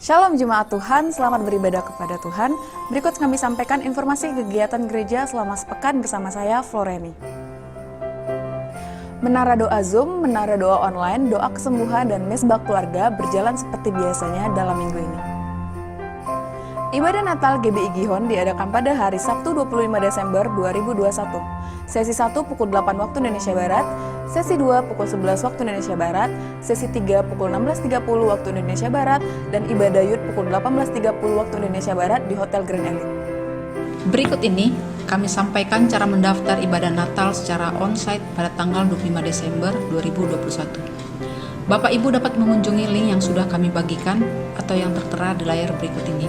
Shalom Jemaat Tuhan, selamat beribadah kepada Tuhan. Berikut kami sampaikan informasi kegiatan gereja selama sepekan bersama saya, Floreni. Menara doa Zoom, menara doa online, doa kesembuhan, dan mesbah keluarga berjalan seperti biasanya dalam minggu ini. Ibadah Natal GBI Gihon diadakan pada hari Sabtu 25 Desember 2021. Sesi 1 pukul 8 waktu Indonesia Barat, sesi 2 pukul 11 waktu Indonesia Barat, sesi 3 pukul 16.30 waktu Indonesia Barat, dan ibadah Yud pukul 18.30 waktu Indonesia Barat di Hotel Grand Elite. Berikut ini kami sampaikan cara mendaftar ibadah Natal secara onsite pada tanggal 25 Desember 2021. Bapak Ibu dapat mengunjungi link yang sudah kami bagikan atau yang tertera di layar berikut ini.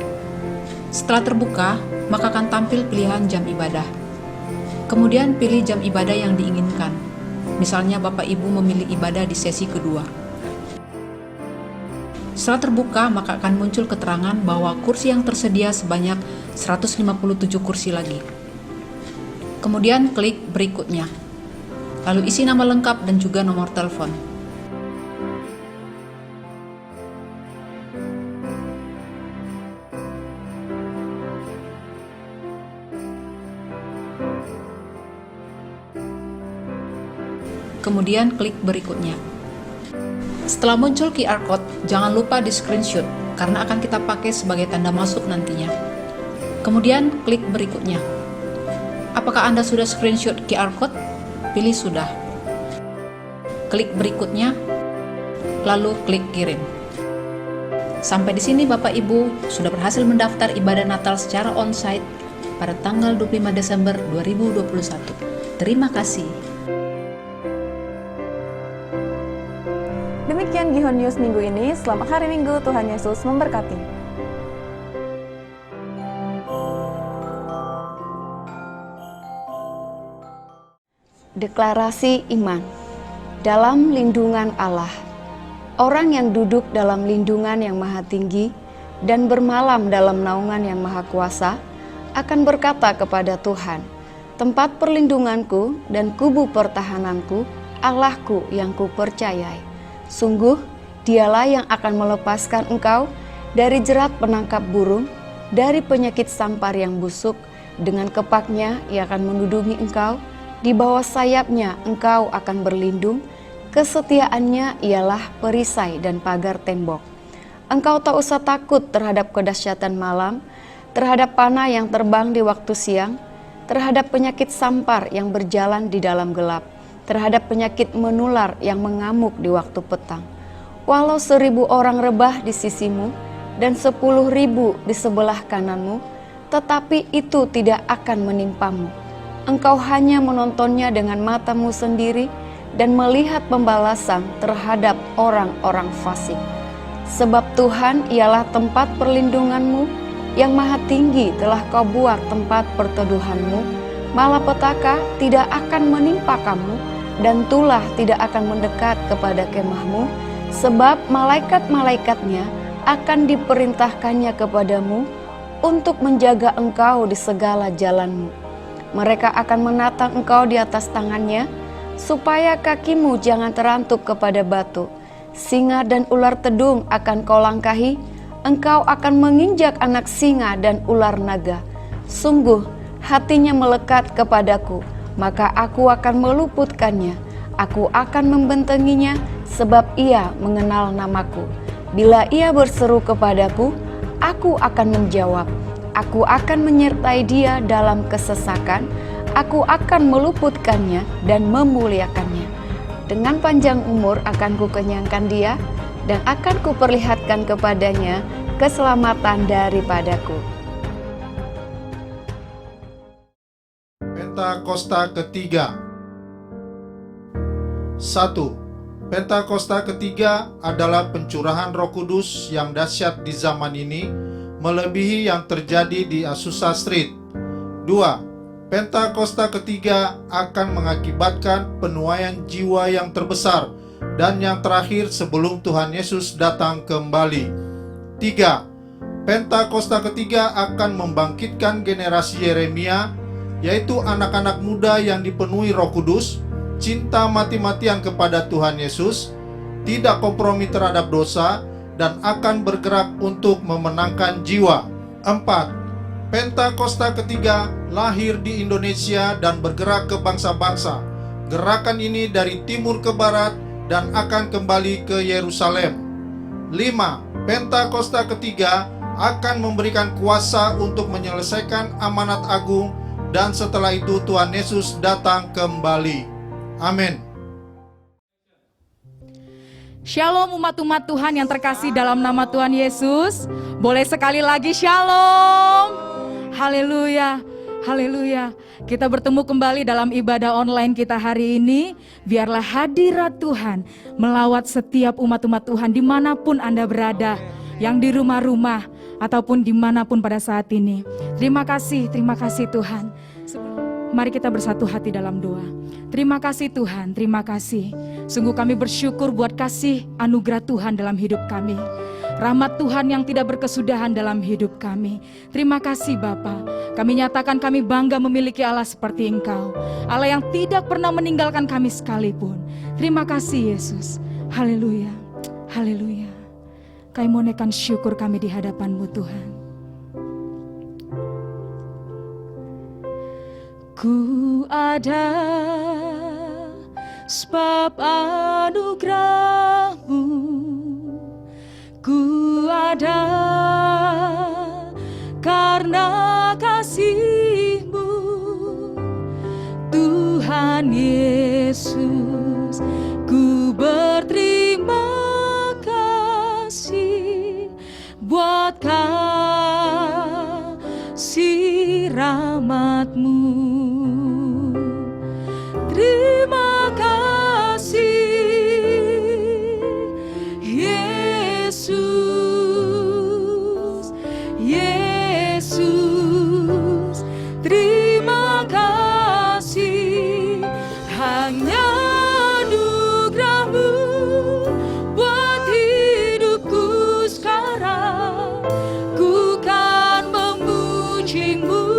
Setelah terbuka, maka akan tampil pilihan jam ibadah. Kemudian pilih jam ibadah yang diinginkan. Misalnya Bapak Ibu memilih ibadah di sesi kedua. Setelah terbuka, maka akan muncul keterangan bahwa kursi yang tersedia sebanyak 157 kursi lagi. Kemudian klik berikutnya. Lalu isi nama lengkap dan juga nomor telepon. Kemudian klik berikutnya. Setelah muncul QR Code, jangan lupa di screenshot karena akan kita pakai sebagai tanda masuk nantinya. Kemudian klik berikutnya. Apakah Anda sudah screenshot QR Code? Pilih sudah. Klik berikutnya, lalu klik kirim. Sampai di sini Bapak Ibu sudah berhasil mendaftar ibadah Natal secara onsite pada tanggal 25 Desember 2021. Terima kasih. Demikian Gihon News minggu ini. Selamat hari Minggu, Tuhan Yesus memberkati. Deklarasi iman. Dalam lindungan Allah, orang yang duduk dalam lindungan yang maha tinggi dan bermalam dalam naungan yang maha kuasa akan berkata kepada Tuhan, tempat perlindunganku dan kubu pertahananku, Allahku yang kupercayai. Sungguh, dialah yang akan melepaskan engkau dari jerat penangkap burung, dari penyakit sampar yang busuk. Dengan kepaknya ia akan menudungi engkau, di bawah sayapnya engkau akan berlindung. Kesetiaannya ialah perisai dan pagar tembok. Engkau tak usah takut terhadap kedahsyatan malam, terhadap panah yang terbang di waktu siang, terhadap penyakit sampar yang berjalan di dalam gelap, terhadap penyakit menular yang mengamuk di waktu petang. Walau 1.000 orang rebah di sisimu dan 10.000 di sebelah kananmu, tetapi itu tidak akan menimpamu. Engkau hanya menontonnya dengan matamu sendiri dan melihat pembalasan terhadap orang-orang fasik. Sebab Tuhan ialah tempat perlindunganmu, yang maha tinggi telah kau buat tempat perteduhanmu. Malapetaka tidak akan menimpa kamu, dan tulah tidak akan mendekat kepada kemahmu, sebab malaikat-malaikatnya akan diperintahkannya kepadamu untuk menjaga engkau di segala jalanmu. Mereka akan menatang engkau di atas tangannya, supaya kakimu jangan terantuk kepada batu. Singa dan ular tedung akan kau langkahi, engkau akan menginjak anak singa dan ular naga. Sungguh, hatinya melekat kepadaku, maka aku akan meluputkannya. Aku akan membentenginya, sebab ia mengenal namaku. Bila ia berseru kepadaku, aku akan menjawab. Aku akan menyertai dia dalam kesesakan. Aku akan meluputkannya dan memuliakannya. Dengan panjang umur akan kukenyangkan dia, dan akan kuperlihatkan kepadanya keselamatan daripadaku. Pentakosta ketiga. 1. Pentakosta ketiga adalah pencurahan Roh Kudus yang dahsyat di zaman ini, melebihi yang terjadi di Azusa Street. 2. Pentakosta ketiga akan mengakibatkan penuaian jiwa yang terbesar dan yang terakhir sebelum Tuhan Yesus datang kembali. 3. Pentakosta ketiga akan membangkitkan generasi Yeremia, yaitu anak-anak muda yang dipenuhi Roh Kudus, cinta mati-matian kepada Tuhan Yesus, tidak kompromi terhadap dosa, dan akan bergerak untuk memenangkan jiwa. 4. Pentakosta ketiga lahir di Indonesia dan bergerak ke bangsa-bangsa. Gerakan ini dari timur ke barat dan akan kembali ke Yerusalem. 5. Pentakosta ketiga akan memberikan kuasa untuk menyelesaikan amanat agung, dan setelah itu Tuhan Yesus datang kembali. Amin. Shalom umat-umat Tuhan yang terkasih dalam nama Tuhan Yesus. Boleh sekali lagi shalom. Haleluya, haleluya. Kita bertemu kembali dalam ibadah online kita hari ini. Biarlah hadirat Tuhan melawat setiap umat-umat Tuhan dimanapun Anda berada, yang di rumah-rumah ataupun dimanapun pada saat ini. Terima kasih Tuhan. Mari kita bersatu hati dalam doa. Terima kasih Tuhan, terima kasih. Sungguh kami bersyukur buat kasih anugerah Tuhan dalam hidup kami. Rahmat Tuhan yang tidak berkesudahan dalam hidup kami. Terima kasih Bapa. Kami nyatakan kami bangga memiliki Allah seperti Engkau. Allah yang tidak pernah meninggalkan kami sekalipun. Terima kasih Yesus. Haleluya, haleluya. Kami mohonkan syukur kami di hadapan-Mu Tuhan. Ku ada sebab anugerah-Mu, ku ada karena kasih-Mu, Tuhan Yesus. Ku berterima kasih buat kasih rahmat-Mu. Terima kasih Yesus, Yesus. Terima kasih, hanya anugerah-Mu buat hidupku sekarang. Ku kan memuji-Mu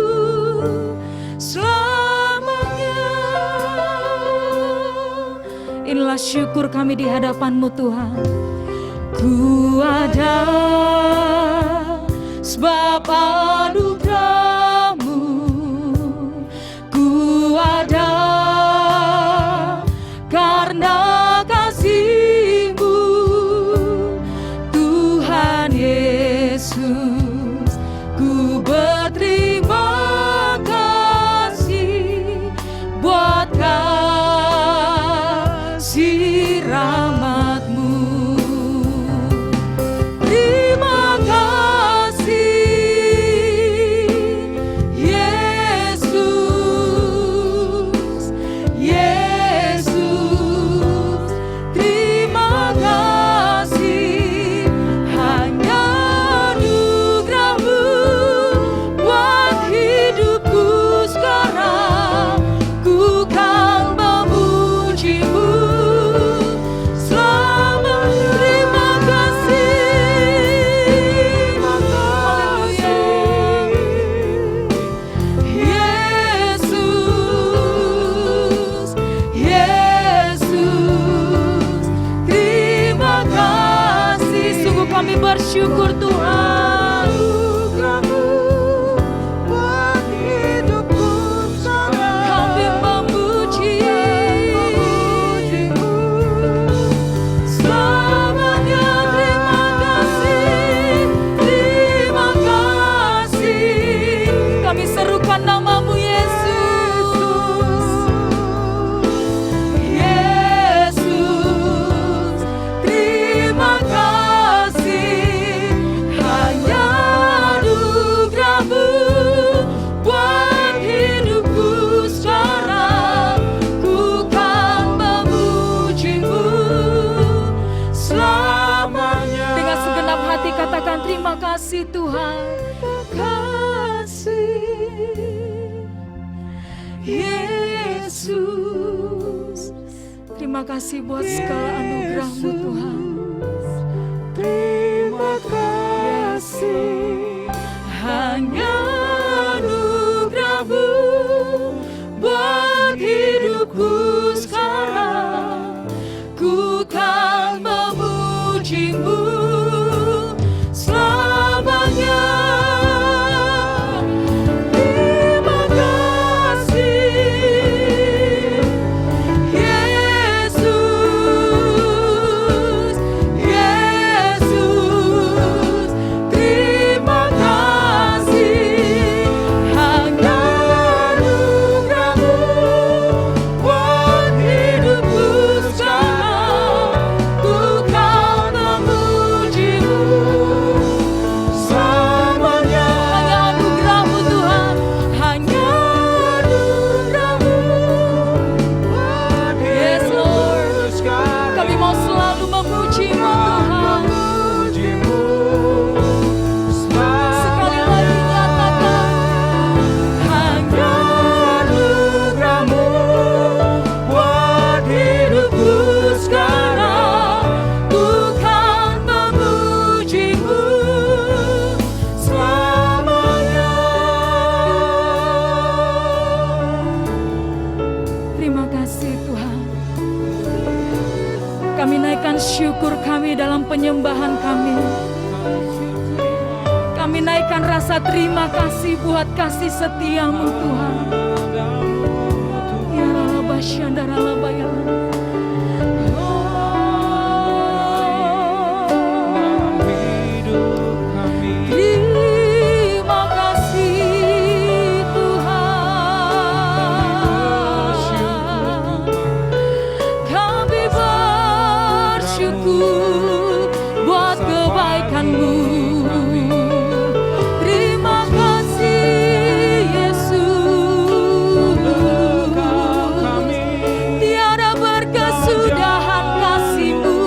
inilah syukur kami di hadapan-Mu Tuhan. Ku ada sebab anugerah-Mu, ku ada karena kasih-Mu, Tuhan Yesus. Ku berterima kasih buat kasih rahmat-Mu. Terima kasih Yesus, Yesus. Terima kasih, hanya anugerah-Mu buat hidupku sekarang. Ku kan memuji-Mu bersyukur Tuhan. Buat hidupku sekarang. Kami memuji-Mu selamanya. Terima kasih, terima kasih. Kami serukan nama-Mu Yesus, Yesus. Terima kasih, hanya anugerah-Mu buat hidupku sekarang. Ku kan memuji-Mu selamanya. Dengan segenap hati katakan terima kasih Tuhan. Kasih Yesus. Terima kasih buat segala anugerah-Mu Tuhan. Terima kasih, hanya anugerah-Mu buat hidupku sekarang. Ku kan memuji-Mu syukur kami dalam penyembahan kami. Kami naikkan rasa terima kasih buat kasih setiamu Tuhan. Ya Rabba Syandara Rabba ya. Terima kasih Tuhan. Kami bersyukur buat kebaikan-Mu. Terima kasih Yesus. Tiada berkesudahan kasih-Mu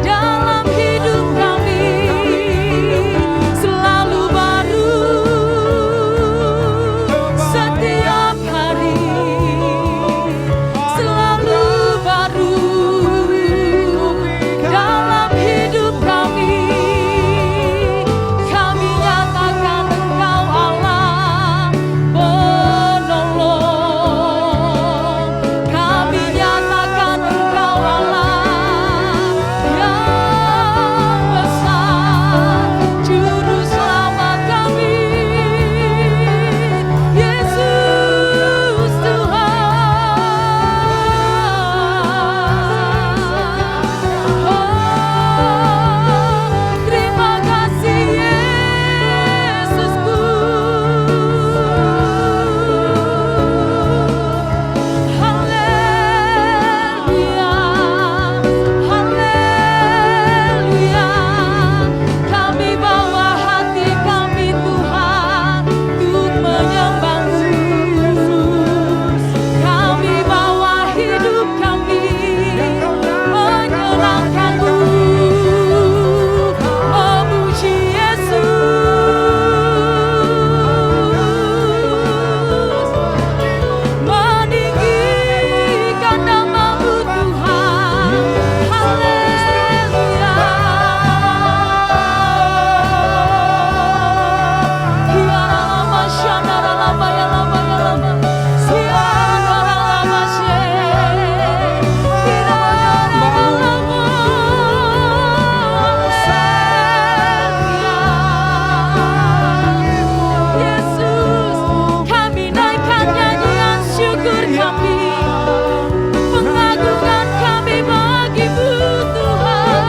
dalam hidup kami. Selalu baru setiap hari. Selalu baru dalam hidup kami. Kami nyatakan Engkau Allah penolong. Kami nyatakan Engkau Allah yang besar, Juru Selamat kami, Yesus Tuhan. Terima kasih Yesusku. Haleluya, haleluya. Kami bawa hati kami Tuhan untuk menyembah-Mu. Kami bawa hidup kami menyenangkan-Mu. Memuji Yesus, meninggikan nama-Mu Tuhan. Haleluya. Ya lama syandara lama ya lama ya lama. Syandara lama she. Syandara lama. Haleluya. Yesus, kami naikkan nyanyian syukur kami, pengagungan kami bagi-Mu Tuhan.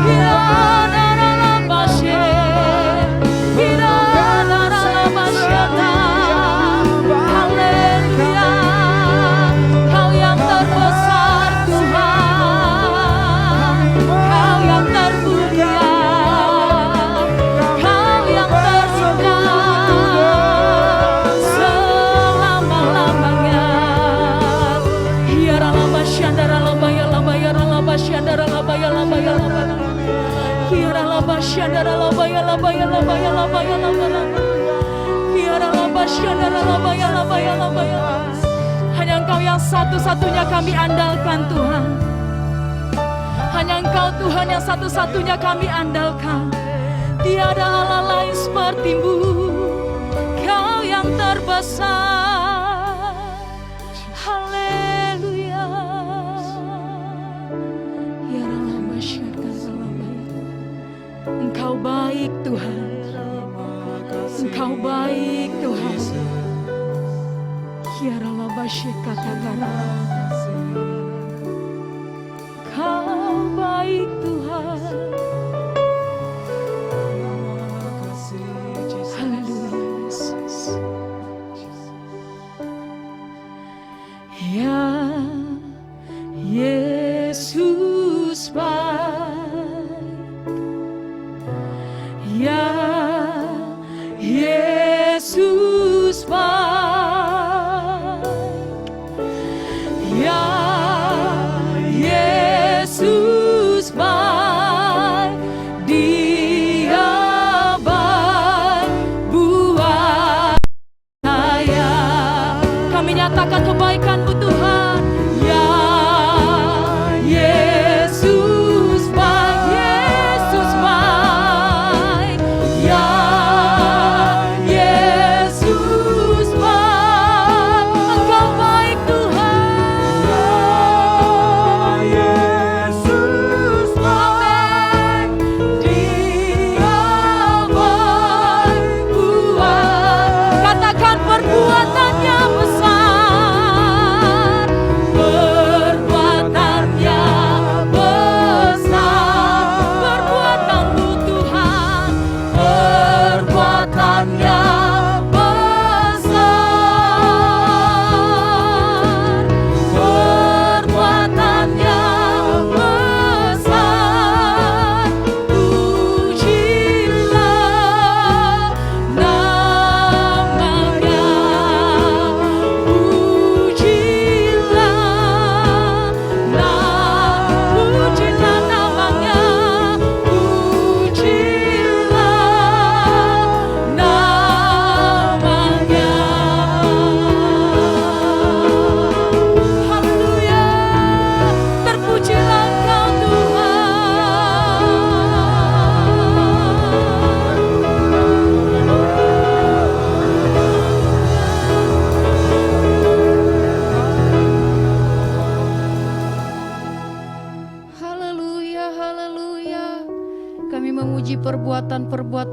Hirana lama she, hirana lama syata. Haleluya, Kau yang terbesar Tuhan, Kau yang termulia, Kau yang terindah selama-lamanya. Hiara lama syandara lama ya lama ya lama syandara lama ya lama ya lama. Hiara lama syandara lama ya lama ya lama ya lama ya lama. Hiara lama syandara lama ya lama ya lama ya. Hanya Engkau yang satu-satunya kami andalkan Tuhan. Hanya Engkau Tuhan yang satu-satunya kami andalkan. Tiada Allah lain seperti-Mu. Kau yang terbesar. Haleluya. Ya Rabba syarkan. Engkau baik Tuhan. Engkau baik Tuhan. Ya Rabba syarkan. Kau baik Tuhan. Haleluya Yesus. Ya Yesus baik. Ya Yesus baik. Ya Yesus baik. Dia baik buat saya. Kami nyatakan kebaikan-Mu Tuhan. Ya Yesus baik. Yesus baik. Ya Yesus baik. Engkau baik Tuhan.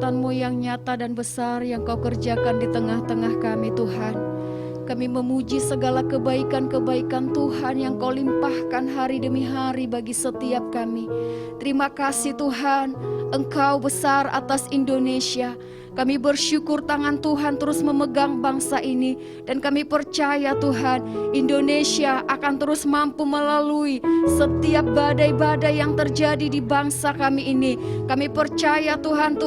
kekuatan-Mu yang nyata dan besar yang Kau kerjakan di tengah-tengah kami Tuhan. Kami memuji segala kebaikan-kebaikan Tuhan yang Kau limpahkan hari demi hari bagi setiap kami. Terima kasih Tuhan, Engkau besar atas Indonesia. Kami bersyukur tangan Tuhan terus memegang bangsa ini. Dan kami percaya Tuhan, Indonesia akan terus mampu melalui setiap badai-badai yang terjadi di bangsa kami ini. Kami percaya Tuhan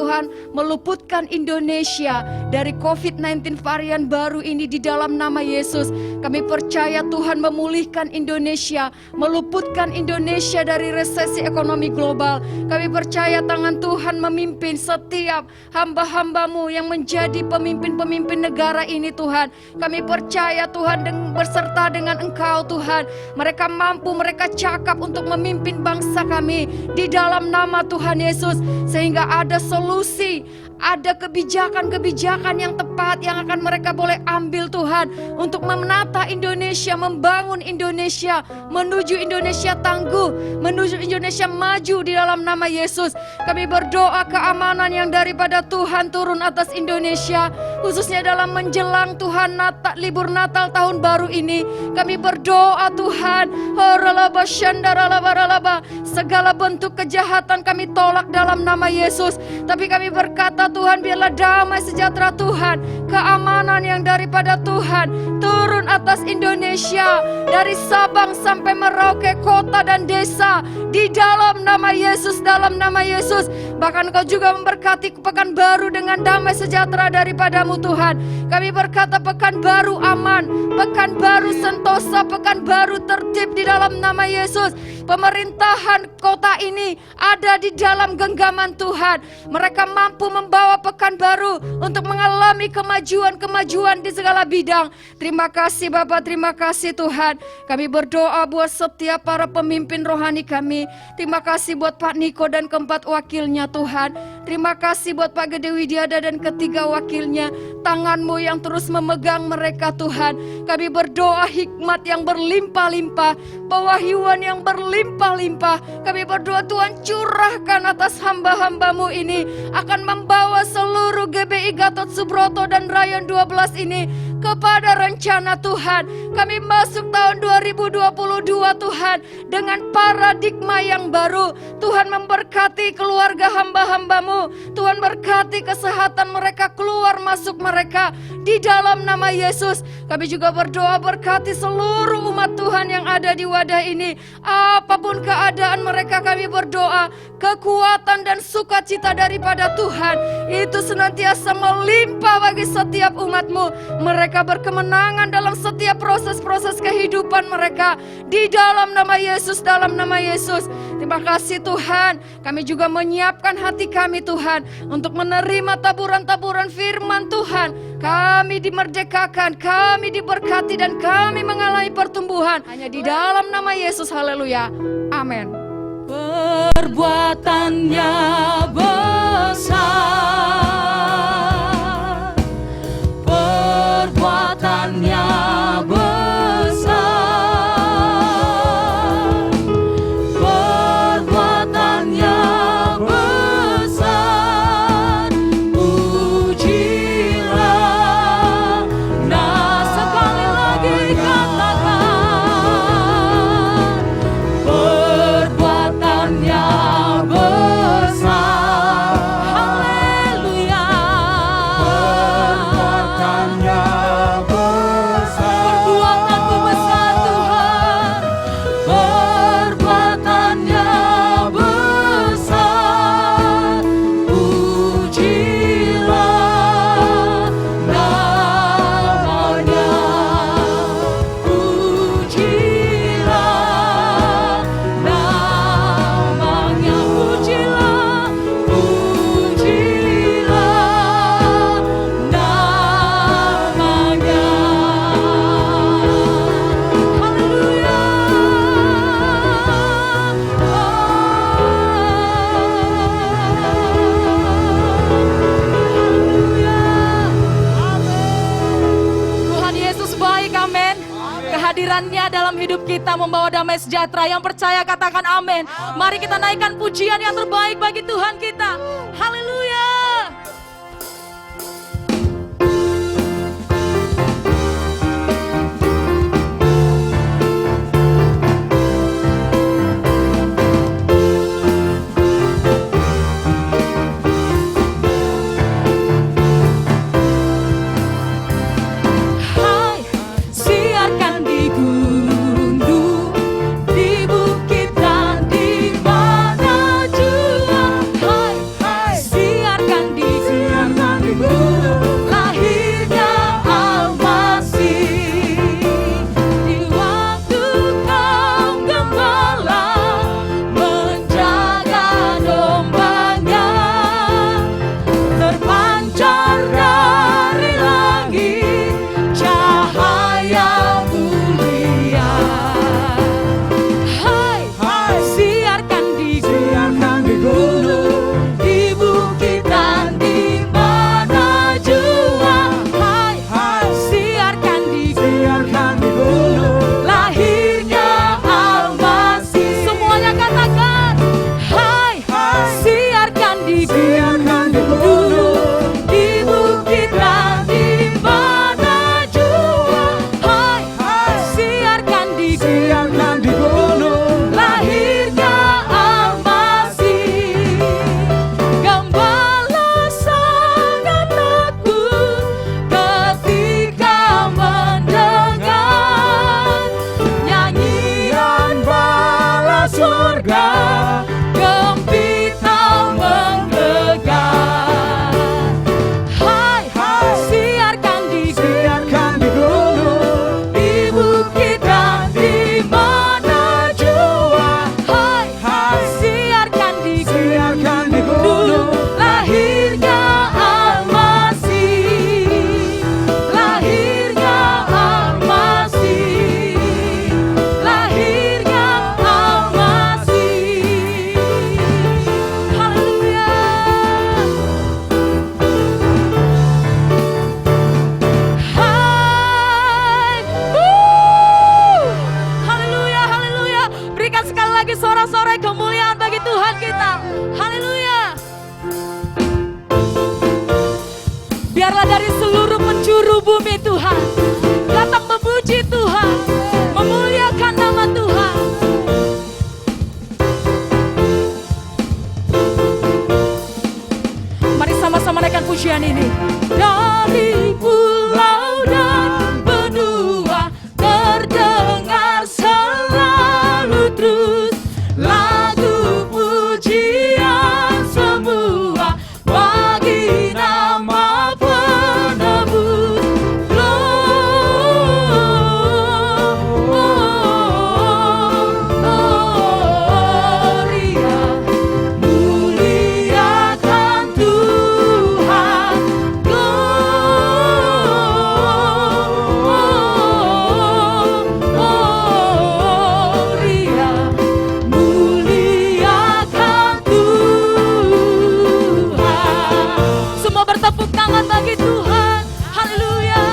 meluputkan Indonesia dari COVID-19 varian baru ini di dalam nama Yesus. Kami percaya Tuhan memulihkan Indonesia, meluputkan Indonesia dari resesi ekonomi global. Kami percaya tangan Tuhan memimpin setiap hamba-hamba yang menjadi pemimpin-pemimpin negara ini Tuhan. Kami percaya Tuhan berserta dengan Engkau Tuhan. Mereka mampu, mereka cakap untuk memimpin bangsa kami di dalam nama Tuhan Yesus. Sehingga ada solusi, ada kebijakan-kebijakan yang tepat yang akan mereka boleh ambil Tuhan. Untuk menata Indonesia, membangun Indonesia, menuju Indonesia tangguh, menuju Indonesia maju di dalam nama Yesus. Kami berdoa keamanan yang daripada Tuhan turun atas Indonesia, khususnya dalam menjelang Tuhan libur Natal tahun baru ini. Kami berdoa Tuhan, segala bentuk kejahatan kami tolak dalam nama Yesus. Tapi kami berkata Tuhan, biarlah damai sejahtera Tuhan, keamanan yang daripada Tuhan turun atas Indonesia, dari Sabang sampai Merauke, kota dan desa, di dalam nama Yesus, dalam nama Yesus. Bahkan Kau juga memberkati Pekanbaru dengan damai sejahtera daripadamu Tuhan. Kami berkata Pekanbaru aman, Pekanbaru sentosa, Pekanbaru tertib di dalam nama Yesus. Pemerintahan kota ini ada di dalam genggaman Tuhan. Mereka mampu membawa Pekanbaru untuk mengalami kemajuan-kemajuan di segala bidang. Terima kasih Bapa, terima kasih Tuhan. Kami berdoa buat setiap para pemimpin rohani kami. Terima kasih buat Pak Niko dan keempat wakilnya Tuhan. Terima kasih buat Pak Gede Widiada dan ketiga wakilnya. Tangan-Mu yang terus memegang mereka Tuhan. Kami berdoa hikmat yang berlimpah-limpah, pewahyuan yang berlimpah-limpah. Kami berdoa Tuhan curahkan atas hamba-hamba-Mu ini, akan membawa seluruh GBI Gatot Subroto dan Rayon 12 ini kepada rencana Tuhan. Kami masuk tahun 2022 Tuhan dengan paradigma yang baru. Tuhan memberkati keluarga hamba-hamba-Mu. Tuhan berkati kesehatan mereka, keluar masuk mereka di dalam nama Yesus. Kami juga berdoa berkati seluruh umat Tuhan yang ada di wadah ini. Apapun keadaan mereka, kami berdoa kekuatan dan sukacita daripada Tuhan itu senantiasa melimpah bagi setiap umat-Mu. Mereka berkemenangan dalam setiap proses-proses kehidupan mereka di dalam nama Yesus, dalam nama Yesus. Terima kasih Tuhan. Kami juga menyiapkan hati kami Tuhan untuk menerima taburan-taburan firman Tuhan. Kami dimerdekakan, kami diberkati dan kami mengalami pertumbuhan hanya di dalam nama Yesus. Haleluya. Amin. Perbuatannya besar, perbuatannya besar, perbuatannya besar, pujilah. Nah sekali lagi katakan, perbuatannya besar. Haleluya. Perbuatannya besar. Perbuatanmu besar Tuhan. Perbuatannya besar. Pujilah namanya. Pujilah namanya. Pujilah, pujilah namanya. Haleluya. Tuhan Yesus baik, amin. Kehadirannya dalam hidup kita membawa damai sejahtera. Yang percaya katakan amin. Mari kita naikkan pujian yang terbaik bagi Tuhan kita. Haleluya. mulia, mulia. Hai, hai, siarkan di gunung, di bukit dan di mana jua. Hai, hai, siarkan di gunung, lahirnya Al-Masih. Semuanya katakan, hai, hai, siarkan di gunung, di bukit dan di mana jua. Hai, hai, siarkan di gunung, lahirnya Al-Masih. Gembala sangat takut ketika mendengar nyanyian bala surga, gempita menggelegar. Hai, hai, siarkan di gunung, di bukit dan di mana jua. Hai, hai, siarkan di gunung, lahirnya Al-Masih, lahirnya Al-Masih, lahirnya Al-Masih. Haleluya. Hai, haleluya, haleluya. Berikan sekali lagi sorak-sorai kemuliaan bagi Tuhan kita. Haleluya. Biarlah dari seluruh penjuru bumi Tuhan datang memuji Tuhan, memuliakan nama Tuhan. Mari sama-sama naikkan pujian ini. Dari pulau dan benua terdengar selalu terus lagu pujian semua bagi nama penebus. Gloria, muliakan Tuhan. Gloria, muliakan Tuhan. Semua bertepuk tangan bagi Tuhan. Haleluya.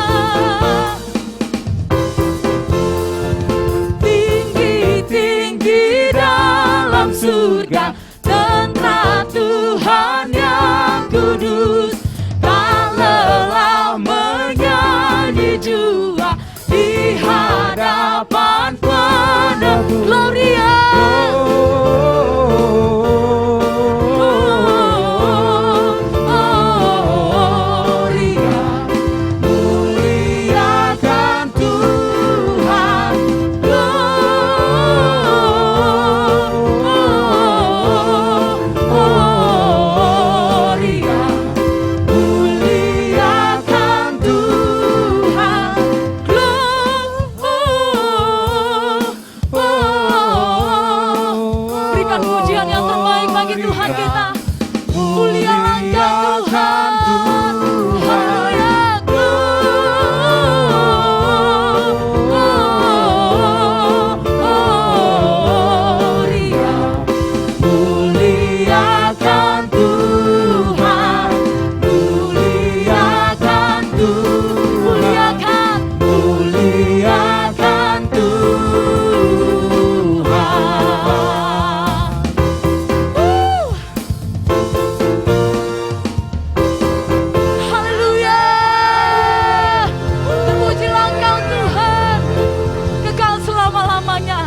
Tinggi-tinggi dalam surga tentang Tuhan yang kudus, tak lelah menyanyi jua di hadapan penebus. Gloria, Gloria, muliakan Tuhan. Gloria, muliakan Tuhan. Berikan pujian yang terbaik bagi Tuhan kita. Muliakan Tuhan. Haleluya. Gloria, muliakan Tuhan. Muliakan Tuhan. Muliakan Tuhan. Haleluya. Terpujilah Engkau Tuhan, kekal selama-lamanya.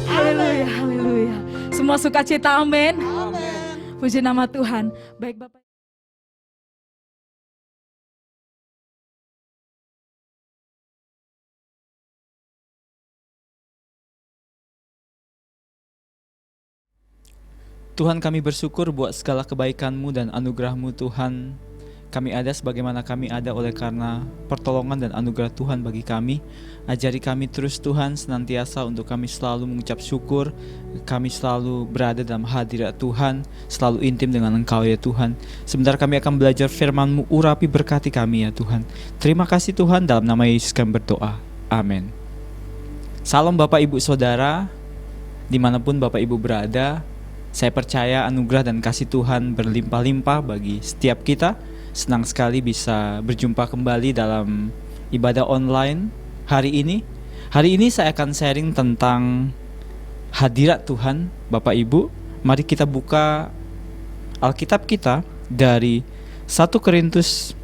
Haleluya, haleluya. Semua sukacita, amin. Puji nama Tuhan. Baik Bapak. Tuhan, kami bersyukur buat segala kebaikan-Mu dan anugerah-Mu Tuhan. Kami ada sebagaimana kami ada oleh karena pertolongan dan anugerah Tuhan bagi kami. Ajari kami terus Tuhan senantiasa untuk kami selalu mengucap syukur. Kami selalu berada dalam hadirat Tuhan, selalu intim dengan Engkau ya Tuhan. Sebentar kami akan belajar firman-Mu, urapi berkati kami ya Tuhan. Terima kasih Tuhan, dalam nama Yesus kami berdoa. Amin. Salam Bapak Ibu Saudara, dimanapun Bapak Ibu berada. Saya percaya anugerah dan kasih Tuhan berlimpah-limpah bagi setiap kita. Senang sekali bisa berjumpa kembali dalam ibadah online hari ini. Hari ini saya akan sharing tentang hadirat Tuhan. Bapak Ibu, mari kita buka Alkitab kita dari 1 Korintus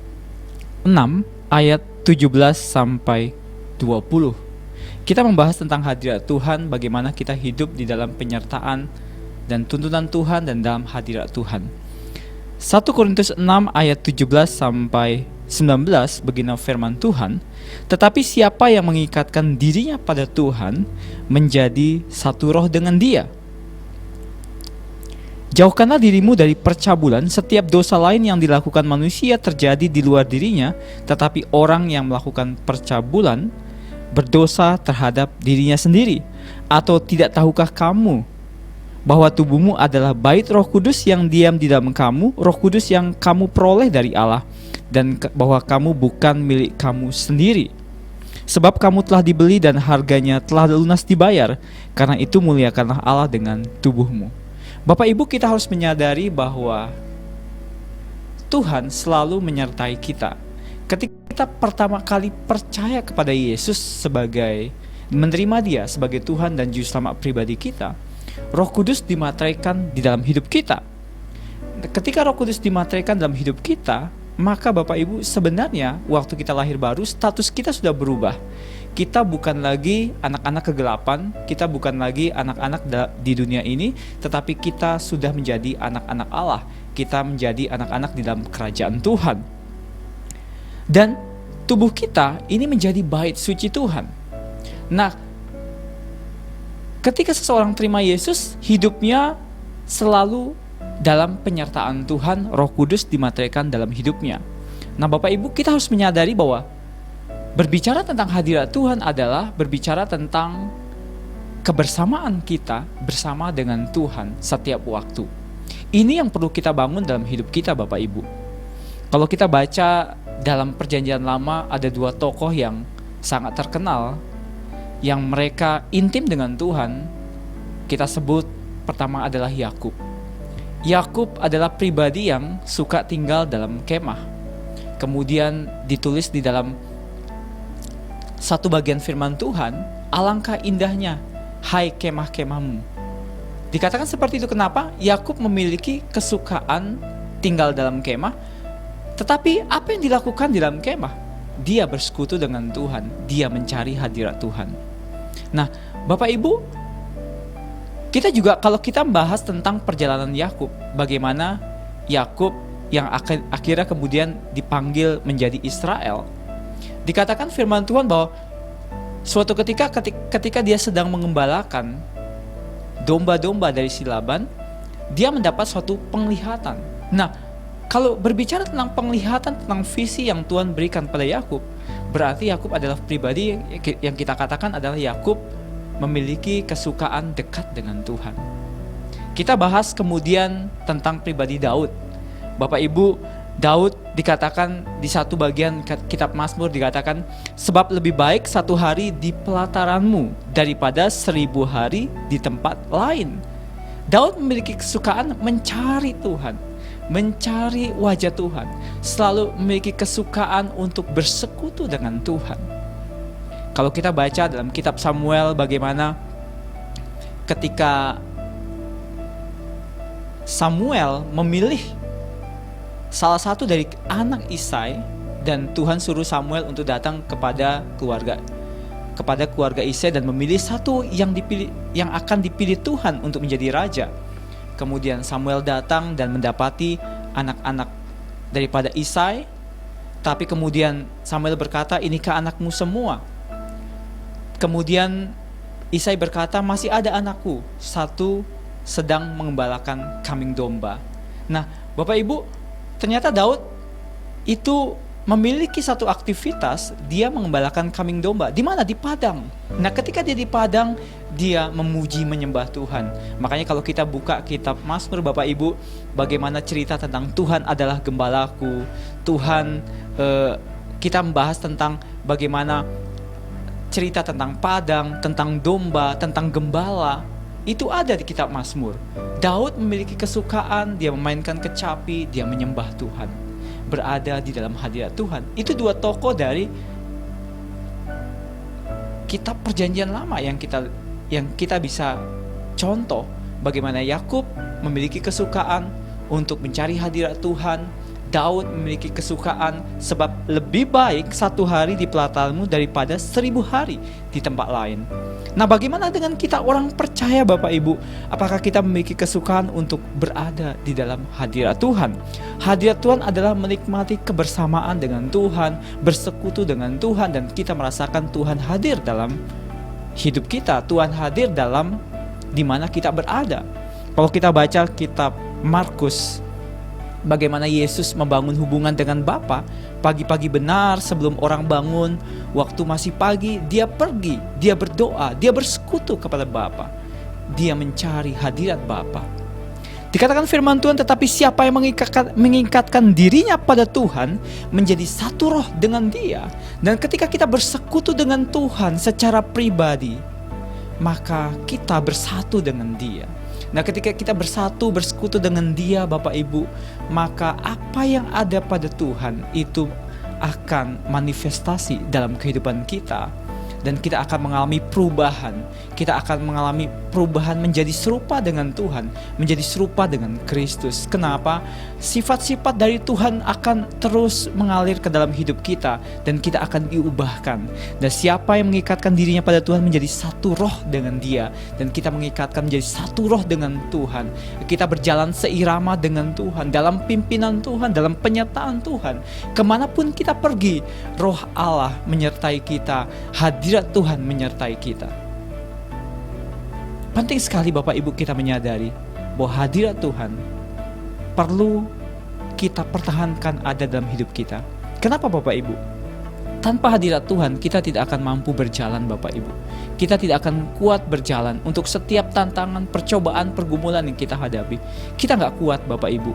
6 ayat 17 sampai 20. Kita membahas tentang hadirat Tuhan, bagaimana kita hidup di dalam penyertaan dan tuntunan Tuhan dan dalam hadirat Tuhan. 1 Korintus 6 ayat 17 sampai 19 begini firman Tuhan, tetapi siapa yang mengikatkan dirinya pada Tuhan menjadi satu roh dengan Dia. Jauhkanlah dirimu dari percabulan. Setiap dosa lain yang dilakukan manusia terjadi di luar dirinya, tetapi orang yang melakukan percabulan berdosa terhadap dirinya sendiri. Atau tidak tahukah kamu bahwa tubuhmu adalah bait Roh Kudus yang diam di dalam kamu, Roh Kudus yang kamu peroleh dari Allah, dan bahwa kamu bukan milik kamu sendiri. Sebab kamu telah dibeli dan harganya telah lunas dibayar. Karena itu muliakanlah Allah dengan tubuhmu. Bapak Ibu, kita harus menyadari bahwa Tuhan selalu menyertai kita. Ketika kita pertama kali percaya kepada Yesus sebagai menerima Dia sebagai Tuhan dan Juru Selamat pribadi kita, Roh Kudus dimateraikan di dalam hidup kita. Ketika Roh Kudus dimateraikan dalam hidup kita, maka Bapak Ibu, sebenarnya waktu kita lahir baru, status kita sudah berubah. Kita bukan lagi anak-anak kegelapan, kita bukan lagi anak-anak di dunia ini, tetapi kita sudah menjadi anak-anak Allah. Kita menjadi anak-anak di dalam kerajaan Tuhan. Dan tubuh kita ini menjadi bait suci Tuhan. Nah, ketika seseorang terima Yesus, hidupnya selalu dalam penyertaan Tuhan, Roh Kudus dimateraikan dalam hidupnya. Nah, Bapak Ibu, kita harus menyadari bahwa berbicara tentang hadirat Tuhan adalah berbicara tentang kebersamaan kita bersama dengan Tuhan setiap waktu. Ini yang perlu kita bangun dalam hidup kita, Bapak Ibu. Kalau kita baca dalam Perjanjian Lama, ada dua tokoh yang sangat terkenal yang mereka intim dengan Tuhan. Kita sebut pertama adalah Yakub. Yakub adalah pribadi yang suka tinggal dalam kemah. Kemudian ditulis di dalam satu bagian firman Tuhan, alangkah indahnya hai kemah-kemahmu. Dikatakan seperti itu kenapa? Yakub memiliki kesukaan tinggal dalam kemah. Tetapi apa yang dilakukan di dalam kemah? Dia bersekutu dengan Tuhan, dia mencari hadirat Tuhan. Nah, Bapak Ibu, kita juga kalau kita membahas tentang perjalanan Yakub, bagaimana Yakub yang akhirnya kemudian dipanggil menjadi Israel. Dikatakan firman Tuhan bahwa suatu ketika dia sedang mengembalakan domba-domba dari si Laban, dia mendapat suatu penglihatan. Nah, kalau berbicara tentang penglihatan, tentang visi yang Tuhan berikan pada Yakub, berarti Yakub adalah pribadi yang kita katakan adalah Yakub memiliki kesukaan dekat dengan Tuhan. Kita bahas kemudian tentang pribadi Daud. Bapak Ibu, Daud dikatakan di satu bagian kitab Mazmur dikatakan, sebab lebih baik satu hari di pelataranmu daripada 1000 hari di tempat lain. Daud memiliki kesukaan mencari Tuhan, mencari wajah Tuhan, selalu memiliki kesukaan untuk bersekutu dengan Tuhan. Kalau kita baca dalam kitab Samuel bagaimana ketika Samuel memilih salah satu dari anak Isai, dan Tuhan suruh Samuel untuk datang kepada keluarga Isai dan memilih satu yang akan dipilih Tuhan untuk menjadi raja. Kemudian Samuel datang dan mendapati anak-anak daripada Isai, tapi kemudian Samuel berkata, inikah anakmu semua? Kemudian Isai berkata, masih ada anakku, satu sedang mengembalakan kambing domba. Nah, Bapak Ibu, ternyata Daud itu memiliki satu aktivitas, dia mengembalakan kambing domba. Di mana? Di padang. Nah, ketika dia di padang, dia memuji menyembah Tuhan. Makanya kalau kita buka kitab Mazmur, Bapak Ibu, bagaimana cerita tentang Tuhan adalah gembalaku. Tuhan, kita membahas tentang bagaimana cerita tentang padang, tentang domba, tentang gembala. Itu ada di kitab Mazmur. Daud memiliki kesukaan, dia memainkan kecapi, dia menyembah Tuhan, berada di dalam hadirat Tuhan. Itu dua tokoh dari kitab Perjanjian Lama yang kita bisa contoh bagaimana Yakub memiliki kesukaan untuk mencari hadirat Tuhan. Daud memiliki kesukaan sebab lebih baik 1 hari di pelataranmu daripada 1000 hari di tempat lain. Nah, bagaimana dengan kita orang percaya Bapak Ibu? Apakah kita memiliki kesukaan untuk berada di dalam hadirat Tuhan? Hadirat Tuhan adalah menikmati kebersamaan dengan Tuhan, bersekutu dengan Tuhan, dan kita merasakan Tuhan hadir dalam hidup kita. Tuhan hadir dalam di mana kita berada. Kalau kita baca kitab Markus, bagaimana Yesus membangun hubungan dengan Bapa. Pagi-pagi benar sebelum orang bangun, waktu masih pagi, dia pergi, dia berdoa, dia bersekutu kepada Bapa. Dia mencari hadirat Bapa. Dikatakan firman Tuhan, tetapi siapa yang mengikatkan dirinya pada Tuhan menjadi satu roh dengan Dia. Dan ketika kita bersekutu dengan Tuhan secara pribadi, maka kita bersatu dengan Dia. Nah, ketika kita bersekutu dengan Dia, Bapak Ibu, maka apa yang ada pada Tuhan itu akan manifestasi dalam kehidupan kita. Dan kita akan mengalami perubahan. Kita akan mengalami perubahan menjadi serupa dengan Tuhan, menjadi serupa dengan Kristus. Kenapa? Sifat-sifat dari Tuhan akan terus mengalir ke dalam hidup kita, dan kita akan diubahkan. Dan siapa yang mengikatkan dirinya pada Tuhan menjadi satu roh dengan Dia, dan kita mengikatkan menjadi satu roh dengan Tuhan. Kita berjalan seirama dengan Tuhan, dalam pimpinan Tuhan, dalam penyertaan Tuhan. Kemanapun kita pergi, roh Allah menyertai kita, hadirat Tuhan menyertai kita. Penting sekali Bapak Ibu kita menyadari bahwa hadirat Tuhan perlu kita pertahankan ada dalam hidup kita. Kenapa Bapak Ibu? Tanpa hadirat Tuhan kita tidak akan mampu berjalan Bapak Ibu. Kita tidak akan kuat berjalan untuk setiap tantangan, percobaan, pergumulan yang kita hadapi. Kita gak kuat Bapak Ibu.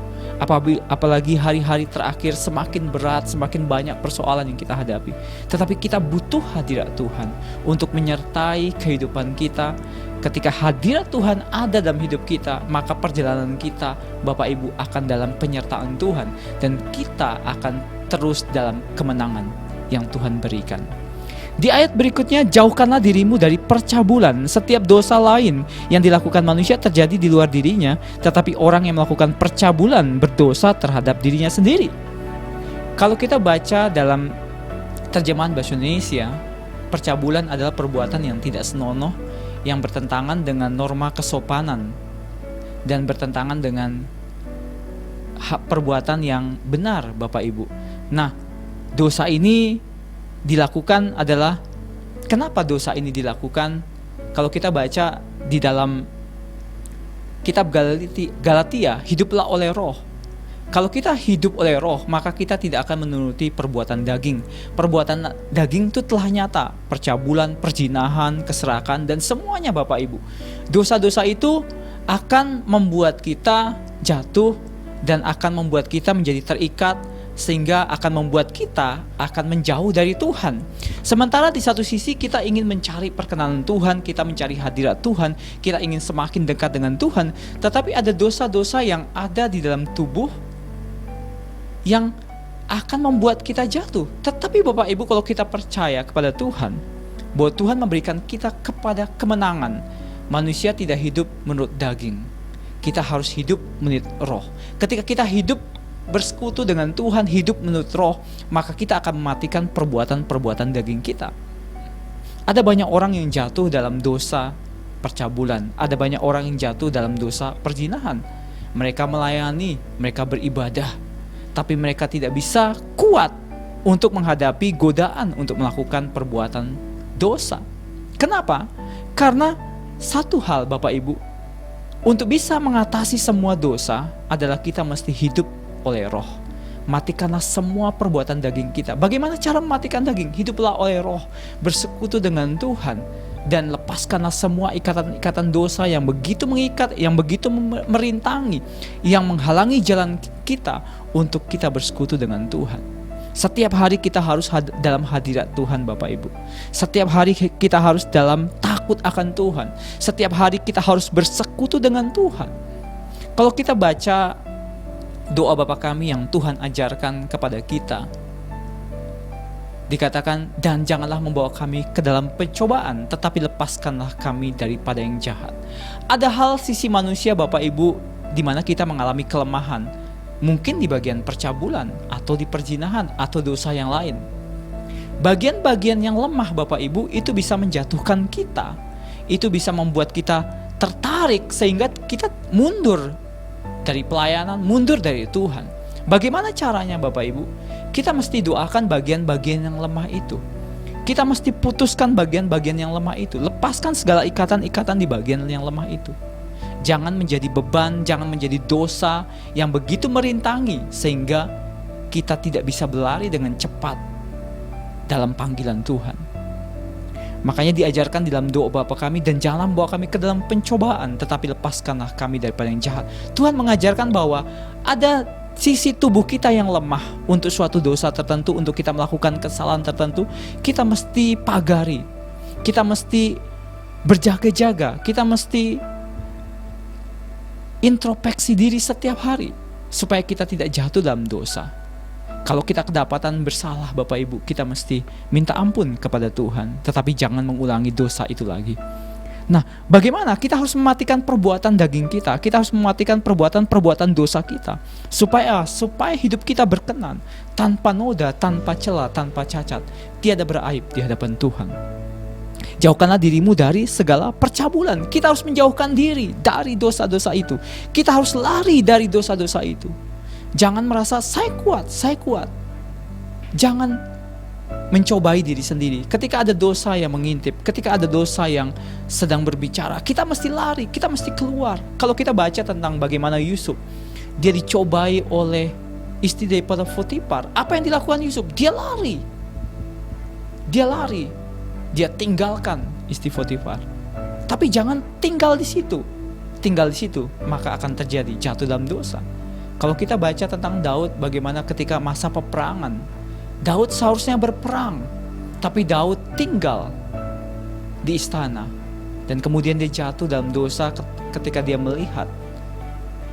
Apalagi hari-hari terakhir semakin berat, semakin banyak persoalan yang kita hadapi. Tetapi kita butuh hadirat Tuhan untuk menyertai kehidupan kita. Ketika hadirat Tuhan ada dalam hidup kita, maka perjalanan kita Bapak Ibu akan dalam penyertaan Tuhan. Dan kita akan terus dalam kemenangan yang Tuhan berikan. Di ayat berikutnya, jauhkanlah dirimu dari percabulan. Setiap dosa lain yang dilakukan manusia terjadi di luar dirinya, tetapi orang yang melakukan percabulan berdosa terhadap dirinya sendiri. Kalau kita baca dalam terjemahan bahasa Indonesia, percabulan adalah perbuatan yang tidak senonoh, yang bertentangan dengan norma kesopanan dan bertentangan dengan hak perbuatan yang benar Bapak Ibu. Nah, dosa ini dilakukan adalah, kenapa dosa ini dilakukan? Kalau kita baca di dalam kitab Galatia, hiduplah oleh roh. Kalau kita hidup oleh roh, maka kita tidak akan menuruti perbuatan daging. Perbuatan daging itu telah nyata, percabulan, perzinahan, keserakan, dan semuanya Bapak Ibu. Dosa-dosa itu akan membuat kita jatuh dan akan membuat kita menjadi terikat, sehingga akan membuat kita akan menjauh dari Tuhan. Sementara di satu sisi kita ingin mencari perkenanan Tuhan, kita mencari hadirat Tuhan, kita ingin semakin dekat dengan Tuhan, tetapi ada dosa-dosa yang ada di dalam tubuh yang akan membuat kita jatuh. Tetapi Bapak Ibu, kalau kita percaya kepada Tuhan, bahwa Tuhan memberikan kita kepada kemenangan, manusia tidak hidup menurut daging, kita harus hidup menurut roh. Ketika kita hidup bersekutu dengan Tuhan, hidup menurut roh, maka kita akan mematikan perbuatan-perbuatan daging kita. Ada banyak orang yang jatuh dalam dosa percabulan, ada banyak orang yang jatuh dalam dosa perzinahan. Mereka melayani, mereka beribadah, tapi mereka tidak bisa kuat untuk menghadapi godaan untuk melakukan perbuatan dosa. Kenapa? Karena satu hal Bapak Ibu, untuk bisa mengatasi semua dosa adalah kita mesti hidup oleh roh. Matikanlah semua perbuatan daging kita. Bagaimana cara mematikan daging? Hiduplah oleh roh, bersekutu dengan Tuhan, dan lepaskanlah semua ikatan-ikatan dosa yang begitu mengikat, yang begitu merintangi, yang menghalangi jalan kita untuk kita bersekutu dengan Tuhan. Setiap hari kita harus dalam hadirat Tuhan Bapak Ibu. Setiap hari kita harus dalam takut akan Tuhan. Setiap hari kita harus bersekutu dengan Tuhan. Kalau kita baca doa Bapa kami yang Tuhan ajarkan kepada kita, dikatakan, dan janganlah membawa kami ke dalam pencobaan, tetapi lepaskanlah kami daripada yang jahat. Ada hal sisi manusia Bapak Ibu di mana kita mengalami kelemahan. Mungkin di bagian percabulan, atau di perzinahan, atau dosa yang lain. Bagian-bagian yang lemah Bapak Ibu itu bisa menjatuhkan kita. Itu bisa membuat kita tertarik sehingga kita mundur dari pelayanan, mundur dari Tuhan. Bagaimana caranya Bapak Ibu? Kita mesti doakan bagian-bagian yang lemah itu. Kita mesti putuskan bagian-bagian yang lemah itu. Lepaskan segala ikatan-ikatan di bagian yang lemah itu. Jangan menjadi beban, jangan menjadi dosa yang begitu merintangi sehingga kita tidak bisa berlari dengan cepat dalam panggilan Tuhan. Makanya diajarkan dalam doa Bapa kami, dan janganlah membawa kami ke dalam pencobaan, tetapi lepaskanlah kami daripada yang jahat. Tuhan mengajarkan bahwa ada sisi tubuh kita yang lemah untuk suatu dosa tertentu, untuk kita melakukan kesalahan tertentu. Kita mesti pagari, kita mesti berjaga-jaga, kita mesti introspeksi diri setiap hari supaya kita tidak jatuh dalam dosa. Kalau kita kedapatan bersalah Bapak Ibu, kita mesti minta ampun kepada Tuhan, tetapi jangan mengulangi dosa itu lagi. Nah, bagaimana? Kita harus mematikan perbuatan daging kita. Kita harus mematikan perbuatan dosa kita supaya hidup kita berkenan, tanpa noda, tanpa cela, tanpa cacat, tiada beraib di hadapan Tuhan. Jauhkanlah dirimu dari segala percabulan. Kita harus menjauhkan diri dari dosa-dosa itu. Kita harus lari dari dosa-dosa itu. Jangan merasa saya kuat. Jangan mencobai diri sendiri. Ketika ada dosa yang mengintip, ketika ada dosa yang sedang berbicara, kita mesti lari, kita mesti keluar. Kalau kita baca tentang bagaimana Yusuf, dia dicobai oleh istri daripada Potifar. Apa yang dilakukan Yusuf? Dia lari. Dia tinggalkan istri Potifar. Tapi jangan tinggal di situ. Tinggal di situ, maka akan terjadi jatuh dalam dosa. Kalau kita baca tentang Daud, bagaimana ketika masa peperangan, Daud seharusnya berperang, tapi Daud tinggal di istana. Dan kemudian dia jatuh dalam dosa ketika dia melihat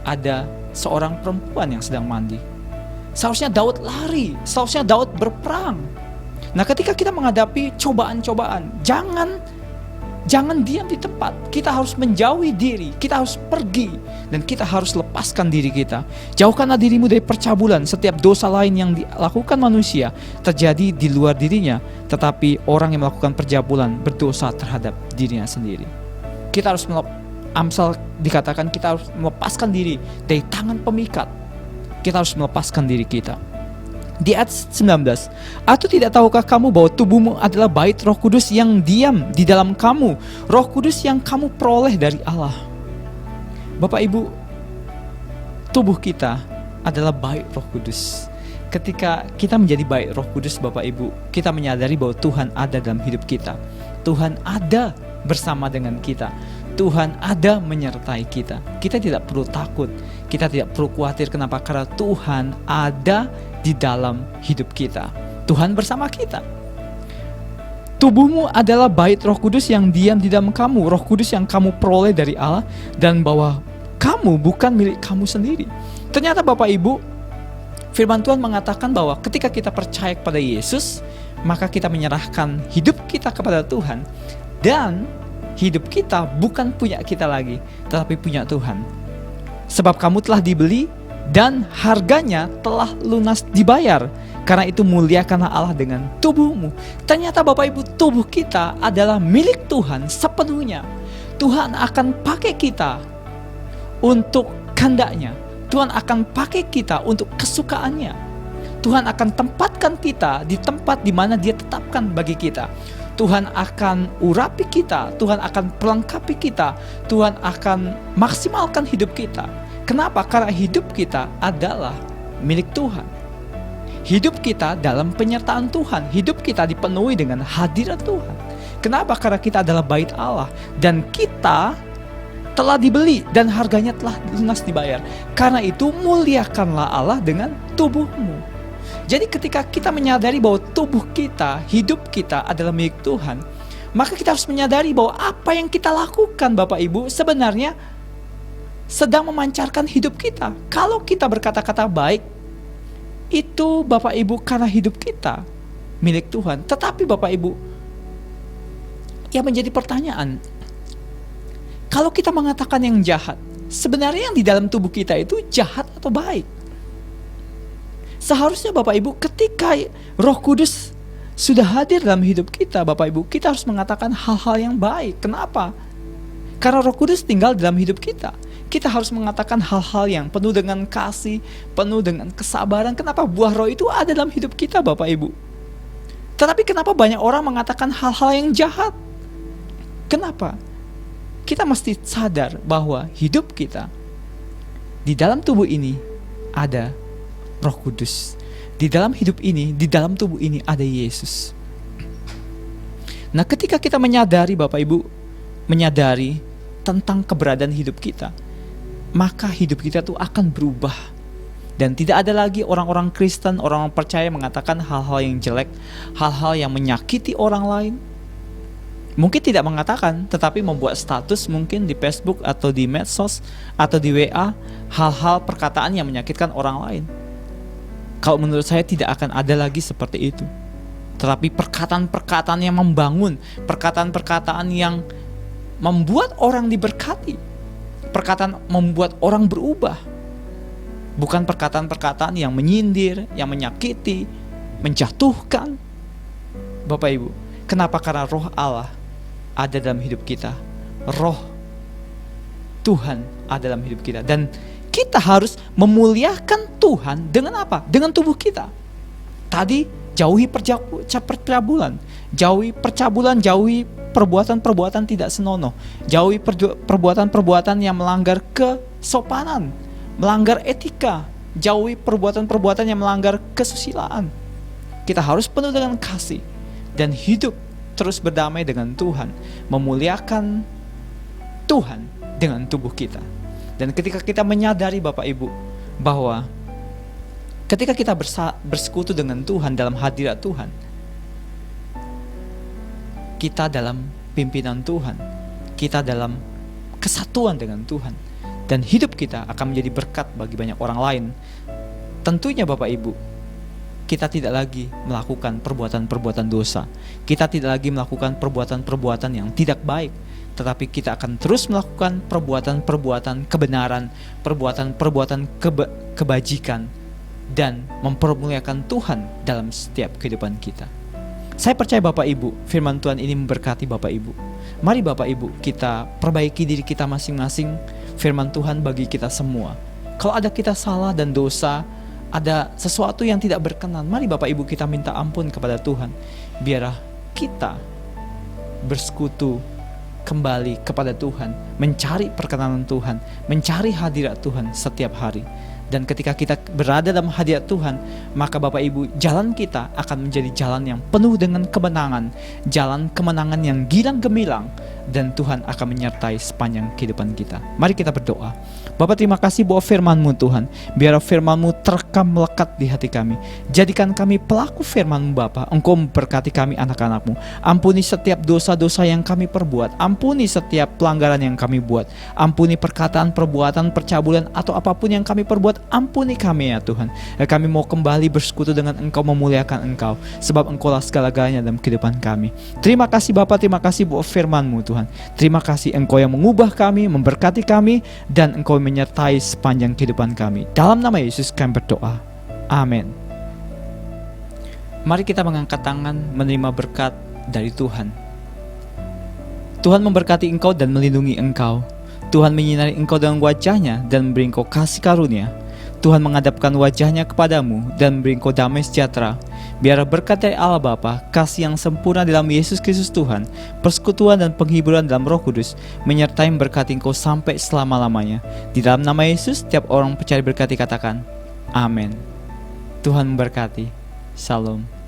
ada seorang perempuan yang sedang mandi. Seharusnya Daud lari, seharusnya Daud berperang. Nah, ketika kita menghadapi cobaan-cobaan, jangan diam di tempat. Kita harus menjauhi diri, kita harus pergi, dan kita harus lepaskan diri kita. Jauhkanlah dirimu dari percabulan. Setiap dosa lain yang dilakukan manusia terjadi di luar dirinya, tetapi orang yang melakukan percabulan berdosa terhadap dirinya sendiri. Kita harus Amsal dikatakan kita harus melepaskan diri dari tangan pemikat. Kita harus melepaskan diri kita. Di ayat 19, atau tidak tahukah kamu bahwa tubuhmu adalah bait Roh Kudus yang diam di dalam kamu, Roh Kudus yang kamu peroleh dari Allah. Bapak Ibu, tubuh kita adalah bait Roh Kudus. Ketika kita menjadi bait Roh Kudus Bapak Ibu, kita menyadari bahwa Tuhan ada dalam hidup kita. Tuhan ada bersama dengan kita. Tuhan ada menyertai kita. Kita tidak perlu takut, kita tidak perlu khawatir. Kenapa? Karena Tuhan ada di dalam hidup kita. Tuhan bersama kita. Tubuhmu adalah bait Roh Kudus yang diam di dalam kamu, Roh Kudus yang kamu peroleh dari Allah, dan bahwa kamu bukan milik kamu sendiri. Ternyata Bapak Ibu, firman Tuhan mengatakan bahwa ketika kita percaya kepada Yesus, maka kita menyerahkan hidup kita kepada Tuhan, dan hidup kita bukan punya kita lagi, tetapi punya Tuhan. Sebab kamu telah dibeli dan harganya telah lunas dibayar. Karena itu muliakanlah Allah dengan tubuhmu. Ternyata Bapak Ibu, tubuh kita adalah milik Tuhan sepenuhnya. Tuhan akan pakai kita untuk kehendaknya. Tuhan akan pakai kita untuk kesukaannya. Tuhan akan tempatkan kita di tempat di mana Dia tetapkan bagi kita. Tuhan akan urapi kita, Tuhan akan perlengkapi kita, Tuhan akan maksimalkan hidup kita. Kenapa? Karena hidup kita adalah milik Tuhan. Hidup kita dalam penyertaan Tuhan. Hidup kita dipenuhi dengan hadirat Tuhan. Kenapa? Karena kita adalah bait Allah. Dan kita telah dibeli dan harganya telah lunas dibayar. Karena itu muliakanlah Allah dengan tubuhmu. Jadi ketika kita menyadari bahwa tubuh kita, hidup kita adalah milik Tuhan, maka kita harus menyadari bahwa apa yang kita lakukan Bapak Ibu sebenarnya sedang memancarkan hidup kita. Kalau kita berkata-kata baik, itu Bapak Ibu karena hidup kita milik Tuhan. Tetapi Bapak Ibu, yang menjadi pertanyaan, kalau kita mengatakan yang jahat, sebenarnya yang di dalam tubuh kita itu jahat atau baik? Seharusnya Bapak Ibu, ketika Roh Kudus sudah hadir dalam hidup kita, Bapak Ibu, kita harus mengatakan hal-hal yang baik. Kenapa? Karena Roh Kudus tinggal dalam hidup kita. Kita harus mengatakan hal-hal yang penuh dengan kasih, penuh dengan kesabaran. Kenapa? Buah Roh itu ada dalam hidup kita, Bapak Ibu. Tetapi kenapa banyak orang mengatakan hal-hal yang jahat? Kenapa? Kita mesti sadar bahwa hidup kita di dalam tubuh ini ada Roh Kudus. Di dalam hidup ini, di dalam tubuh ini ada Yesus. Nah, ketika kita menyadari Bapak Ibu, menyadari tentang keberadaan hidup kita, maka hidup kita tuh akan berubah. Dan tidak ada lagi orang-orang Kristen, orang-orang percaya mengatakan hal-hal yang jelek, hal-hal yang menyakiti orang lain. Mungkin tidak mengatakan, tetapi membuat status mungkin di Facebook atau di medsos atau di WA, hal-hal perkataan yang menyakitkan orang lain. Kalau menurut saya tidak akan ada lagi seperti itu. Tetapi perkataan-perkataan yang membangun, perkataan-perkataan yang membuat orang diberkati, perkataan membuat orang berubah. Bukan perkataan-perkataan yang menyindir, yang menyakiti, menjatuhkan. Bapak Ibu, kenapa? Karena Roh Allah ada dalam hidup kita. Roh Tuhan ada dalam hidup kita. Dan kita harus memuliakan Tuhan dengan apa? Dengan tubuh kita. Tadi jauhi percabulan, jauhi percabulan, jauhi perbuatan-perbuatan tidak senonoh, jauhi perbuatan-perbuatan yang melanggar kesopanan, melanggar etika, jauhi perbuatan-perbuatan yang melanggar kesusilaan. Kita harus penuh dengan kasih dan hidup terus berdamai dengan Tuhan, memuliakan Tuhan dengan tubuh kita. Dan ketika kita menyadari Bapak Ibu bahwa ketika kita bersekutu dengan Tuhan dalam hadirat Tuhan, kita dalam pimpinan Tuhan, kita dalam kesatuan dengan Tuhan, dan hidup kita akan menjadi berkat bagi banyak orang lain. Tentunya Bapak Ibu, kita tidak lagi melakukan perbuatan-perbuatan dosa, kita tidak lagi melakukan perbuatan-perbuatan yang tidak baik, tetapi kita akan terus melakukan perbuatan-perbuatan kebenaran, perbuatan-perbuatan kebajikan, dan mempermuliakan Tuhan dalam setiap kehidupan kita. Saya percaya Bapak Ibu, firman Tuhan ini memberkati Bapak Ibu. Mari Bapak Ibu, kita perbaiki diri kita masing-masing. Firman Tuhan bagi kita semua. Kalau ada kita salah dan dosa, ada sesuatu yang tidak berkenan, mari Bapak Ibu kita minta ampun kepada Tuhan. Biarlah kita bersekutu kembali kepada Tuhan, mencari perkenanan Tuhan, mencari hadirat Tuhan setiap hari. Dan ketika kita berada dalam hadirat Tuhan, maka Bapak Ibu, jalan kita akan menjadi jalan yang penuh dengan kemenangan, jalan kemenangan yang gilang gemilang, dan Tuhan akan menyertai sepanjang kehidupan kita. Mari kita berdoa. Bapa, terima kasih bahwa firman-Mu Tuhan, biar firman-Mu terekam melekat di hati kami. Jadikan kami pelaku firman-Mu Bapa. Engkau memberkati kami anak-anak-Mu. Ampuni setiap dosa-dosa yang kami perbuat. Ampuni setiap pelanggaran yang kami buat. Ampuni perkataan, perbuatan, percabulan atau apapun yang kami perbuat. Ampuni kami ya Tuhan. Kami mau kembali bersekutu dengan Engkau, memuliakan Engkau, sebab Engkau lah segala-galanya dalam kehidupan kami. Terima kasih Bapa, terima kasih buat firman-Mu Tuhan. Terima kasih Engkau yang mengubah kami, memberkati kami, dan Engkau menyertai sepanjang kehidupan kami. Dalam nama Yesus kami berdoa. Amin. Mari kita mengangkat tangan menerima berkat dari Tuhan. Tuhan memberkati engkau dan melindungi engkau. Tuhan menyinari engkau dengan wajah-Nya dan memberi engkau kasih karunia. Tuhan menghadapkan wajah-Nya kepadamu dan memberi engkau damai sejahtera. Biar berkat dari Allah Bapa, kasih yang sempurna dalam Yesus Kristus Tuhan, persekutuan dan penghiburan dalam Roh Kudus menyertai memberkati engkau sampai selama-lamanya. Di dalam nama Yesus, setiap orang percaya berkati katakan, Amin. Tuhan memberkati. Shalom.